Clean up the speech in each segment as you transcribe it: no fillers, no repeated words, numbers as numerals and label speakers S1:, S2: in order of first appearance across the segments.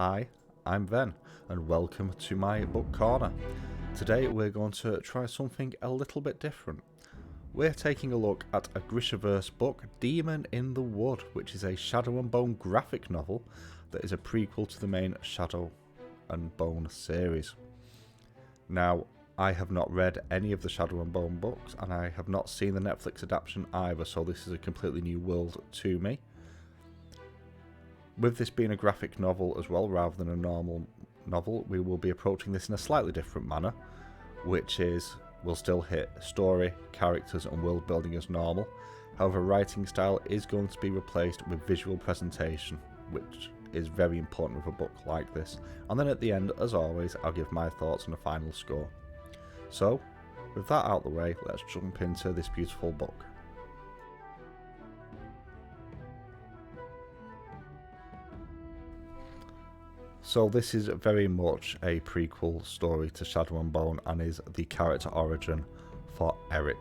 S1: Hi, I'm Ven, and welcome to my book corner. Today we're going to try something a little bit different. We're taking a look at a GrishaVerse book, Demon in the Wood, which is a Shadow and Bone graphic novel that is a prequel to the main Shadow and Bone series. Now, I have not read any of the Shadow and Bone books, and I have not seen the Netflix adaptation either, so this is a completely new world to me. With this being a graphic novel as well, rather than a normal novel, we will be approaching this in a slightly different manner, which is, we'll still hit story, characters and world building as normal. However, writing style is going to be replaced with visual presentation, which is very important with a book like this. And then at the end, as always, I'll give my thoughts on the final score. So, with that out of the way, let's jump into this beautiful book. So this is very much a prequel story to Shadow and Bone and is the character origin for Eric,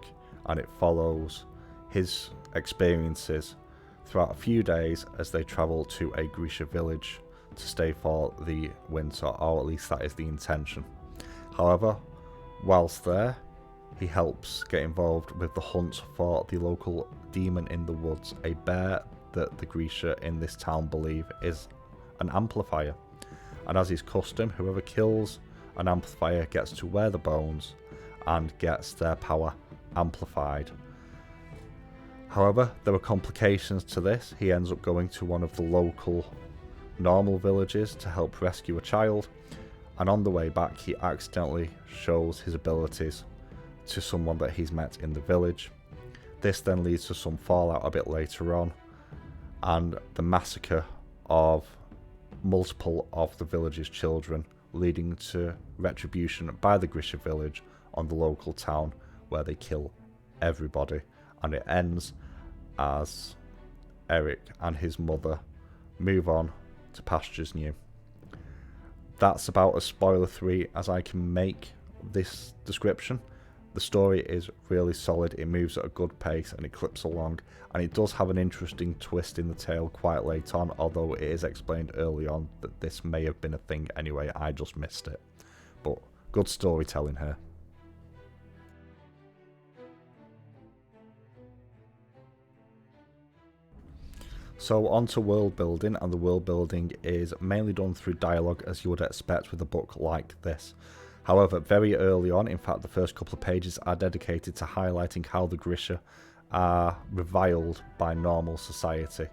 S1: and it follows his experiences throughout a few days as they travel to a Grisha village to stay for the winter, or at least that is the intention. However, whilst there, he helps get involved with the hunt for the local demon in the woods, a bear that the Grisha in this town believe is an amplifier. And as is custom, whoever kills an amplifier gets to wear the bones and gets their power amplified. However, there are complications to this. He ends up going to one of the local normal villages to help rescue a child, and on the way back he accidentally shows his abilities to someone that he's met in the village. This then leads to some fallout a bit later on, and the massacre of multiple of the village's children, leading to retribution by the Grisha village on the local town, where they kill everybody, and it ends as Eric and his mother move on to pastures new. That's about as spoiler-free as I can make this description. The story is really solid, it moves at a good pace and it clips along, and it does have an interesting twist in the tale quite late on, although it is explained early on that this may have been a thing anyway, I just missed it. But good storytelling here. So on to world building, and the world building is mainly done through dialogue, as you would expect with a book like this. However, very early on, in fact the first couple of pages are dedicated to highlighting how the Grisha are reviled by normal society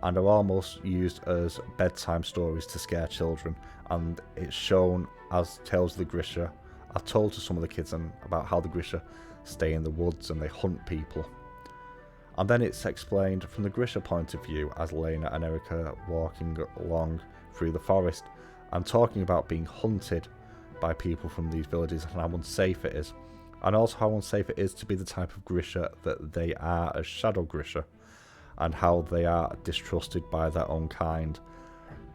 S1: and are almost used as bedtime stories to scare children, and it's shown as tales of the Grisha are told to some of the kids and about how the Grisha stay in the woods and they hunt people. And then it's explained from the Grisha point of view as Lena and Erica are walking along through the forest and talking about being hunted by people from these villages and how unsafe it is, and also how unsafe it is to be the type of Grisha that they are as Shadow Grisha, and how they are distrusted by their own kind.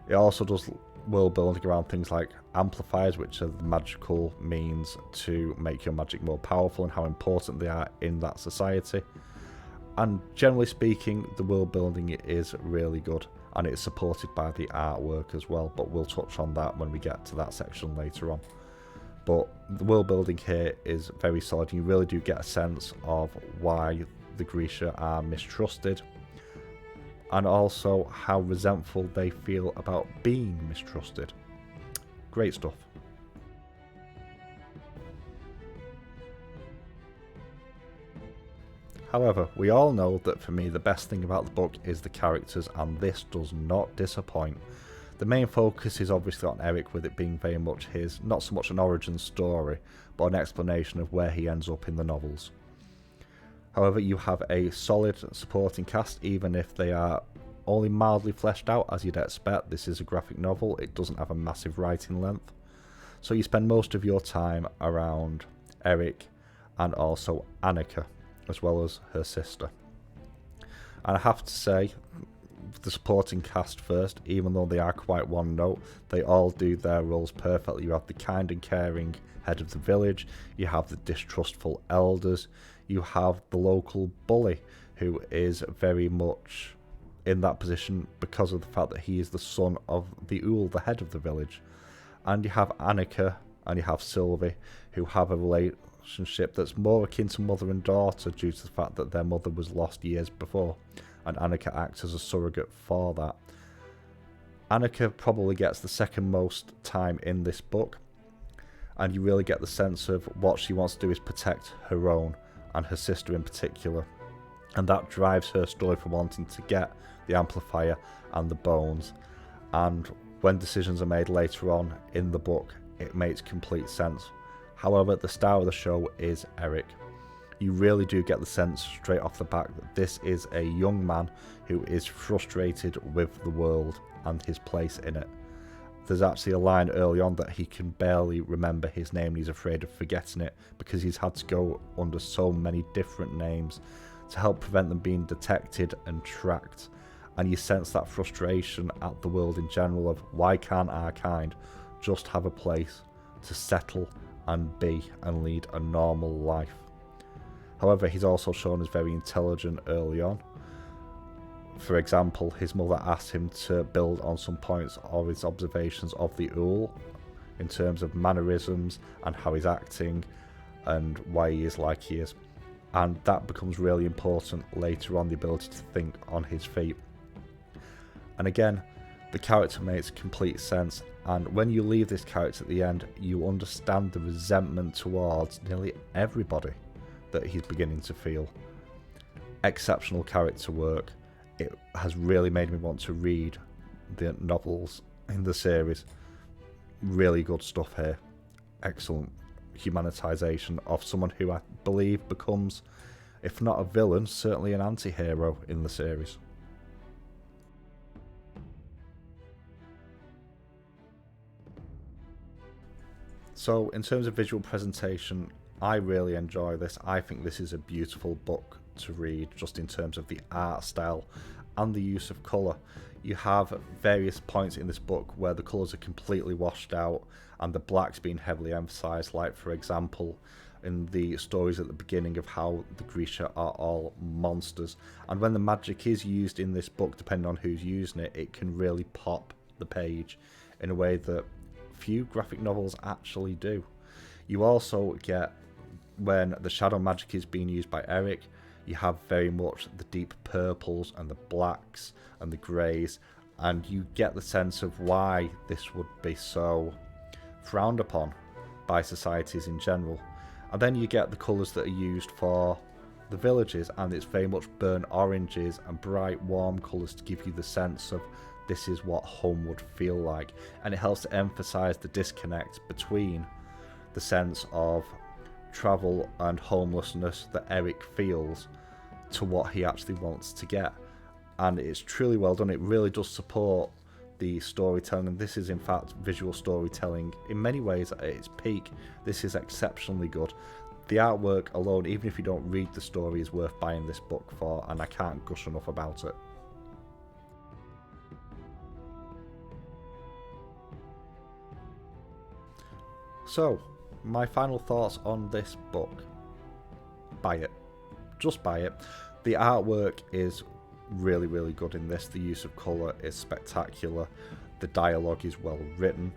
S1: It also does world building around things like amplifiers, which are the magical means to make your magic more powerful, and how important they are in that society. And generally speaking, the world building is really good, and it's supported by the artwork as well, but we'll touch on that when we get to that section later on. But the world building here is very solid, and you really do get a sense of why the Grisha are mistrusted, and also how resentful they feel about being mistrusted. Great stuff. However, we all know that for me the best thing about the book is the characters, and this does not disappoint. The main focus is obviously on Eric, with it being very much his, not so much an origin story, but an explanation of where he ends up in the novels. However, you have a solid supporting cast, even if they are only mildly fleshed out, as you'd expect. This is a graphic novel, it doesn't have a massive writing length. So you spend most of your time around Eric and also Annika, as well as her sister. And I have to say, the supporting cast first, even though they are quite one note, they all do their roles perfectly. You have the kind and caring head of the village, you have the distrustful elders, you have the local bully who is very much in that position because of the fact that he is the son of the Ool, the head of the village. And you have Annika and you have Sylvie, who have a relationship that's more akin to mother and daughter due to the fact that their mother was lost years before, and Annika acts as a surrogate for that. Annika probably gets the second most time in this book, and you really get the sense of what she wants to do is protect her own, and her sister in particular. And that drives her story for wanting to get the amplifier and the bones. And when decisions are made later on in the book, it makes complete sense. However, the star of the show is Eric. You really do get the sense straight off the bat that this is a young man who is frustrated with the world and his place in it. There's actually a line early on that he can barely remember his name and he's afraid of forgetting it because he's had to go under so many different names to help prevent them being detected and tracked. And you sense that frustration at the world in general of why can't our kind just have a place to settle and be and lead a normal life. However, he's also shown as very intelligent early on. For example, his mother asked him to build on some points of his observations of the Ool in terms of mannerisms and how he's acting and why he is like he is. And that becomes really important later on, the ability to think on his feet. And again, the character makes complete sense, and when you leave this character at the end, you understand the resentment towards nearly everybody that he's beginning to feel. Exceptional character work. It has really made me want to read the novels in the series. Really good stuff here. Excellent humanitization of someone who I believe becomes, if not a villain, certainly an anti-hero in the series. So in terms of visual presentation, I really enjoy this. I think this is a beautiful book to read, just in terms of the art style and the use of colour. You have various points in this book where the colours are completely washed out and the blacks being heavily emphasised, like for example in the stories at the beginning of how the Grisha are all monsters, and when the magic is used in this book, depending on who's using it, it can really pop the page in a way that few graphic novels actually do. You also get, when the shadow magic is being used by Eric, you have very much the deep purples and the blacks and the greys, and you get the sense of why this would be so frowned upon by societies in general. And then you get the colours that are used for the villages, and it's very much burnt oranges and bright warm colours to give you the sense of this is what home would feel like, and it helps to emphasise the disconnect between the sense of travel and homelessness that Eric feels to what he actually wants to get. And it's truly well done. It really does support the storytelling, and this is in fact visual storytelling in many ways at its peak. This is exceptionally good. The artwork alone, even if you don't read the story, is worth buying this book for, and I can't gush enough about it. So, my final thoughts on this book. Buy it. Just buy it. The artwork is really, really good in this. The use of colour is spectacular. The dialogue is well written.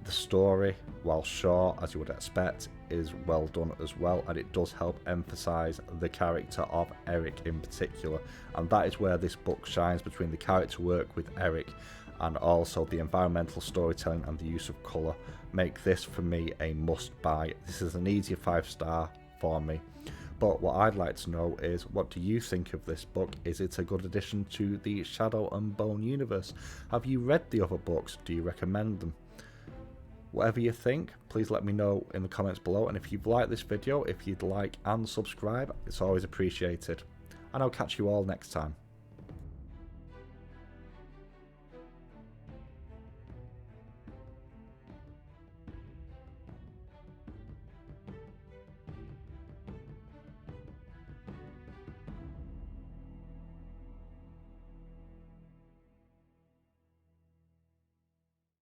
S1: The story, while short, as you would expect, is well done as well, and it does help emphasise the character of Eric in particular. And that is where this book shines, between the character work with Eric and also the environmental storytelling and the use of colour. Make this for me a must buy. This is an easy 5-star for me. But what I'd like to know is, what do you think of this book? Is it a good addition to the Shadow and Bone universe? Have you read the other books? Do you recommend them? Whatever you think, please let me know in the comments below. And if you've liked this video, if you'd like and subscribe, it's always appreciated. And I'll catch you all next time.